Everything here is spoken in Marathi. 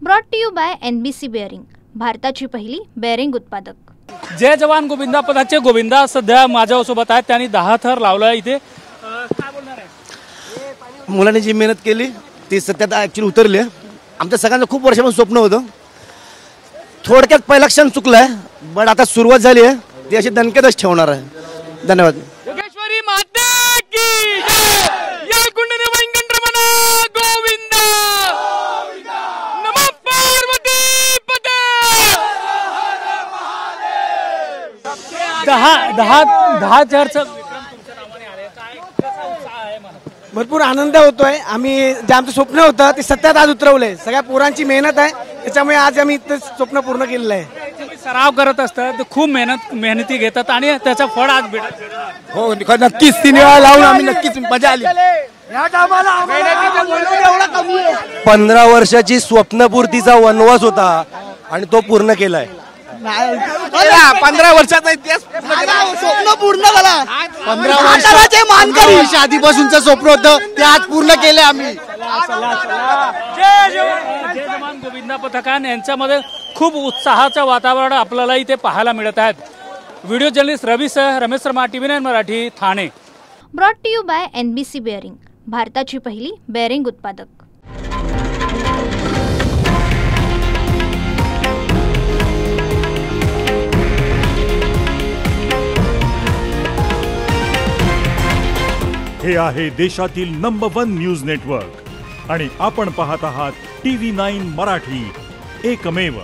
Brought to you by NBC bearing, भारताची पहिली बेअरिंग उत्पादक। जय जवान गोविंदा पदाचे गोविंदा सध्या माझ्यासोबत आहेत। त्यांनी 10 थर लावलाय इथे। काय बोलणार आहे? मुलांनी जी मेहनत केली ती सत्यात ॲक्च्युली उतरली आहे। आमच्या सगळ्यांचं खूप वर्षापासून स्वप्न होतं, थोडक्यात पहिला क्षण चुकलाय, बट आता सुरुवात झाली आहे, ती अशी दणक्यातच ठेवणार आहे। धन्यवाद। योगेश्वरी माता की जय। या कुंडली वेंकटरमण गोविंदा नमः पार्वती पते। 10 थरचं विक्रम तुमच्या नावाने आले, काय कसा उत्साह आहे? मला भरपूर आनंद होतोय। आम्ही जे आमचं स्वप्न होतं ते सत्यात आज उतरवलंय। सगळ्या पोरांची मेहनत आहे, त्याच्यामुळे आज आम्ही ते स्वप्न पूर्ण केलेलं आहे। तुम्ही सराव करत असतात, खूप मेहनती घेतात आणि त्याचं फळ आज भेटत। हो नक्कीच, 3 वेळा लावून आम्ही नक्कीच मजा आली। 15 वर्षाची स्वप्नपूर्तीचा वनवास होता आणि तो पूर्ण केलाय। 15 वर्षाचा इतिहास स्वप्न पूर्ण झाला। 15 वर्ष आधीपासूनचं स्वप्न होतं ते आज पूर्ण केलं आम्ही। जय जवान गोविंदा पथकान यांच्यामध्ये खूप उत्साहाचं वातावरण आपल्याला इथे पाहायला मिळत आहेत। व्हिडिओ जर्नलिस्ट रवी सह Ramesh Sharma, TV9 Marathi, Thane. Brought to you by NBC bearing, भारताची पहिली बेअरिंग उत्पादक। हे आहे देशातील नंबर 1 न्यूज नेटवर्क आणि आपण पाहत आहात TV9 मराठी, एकमेव।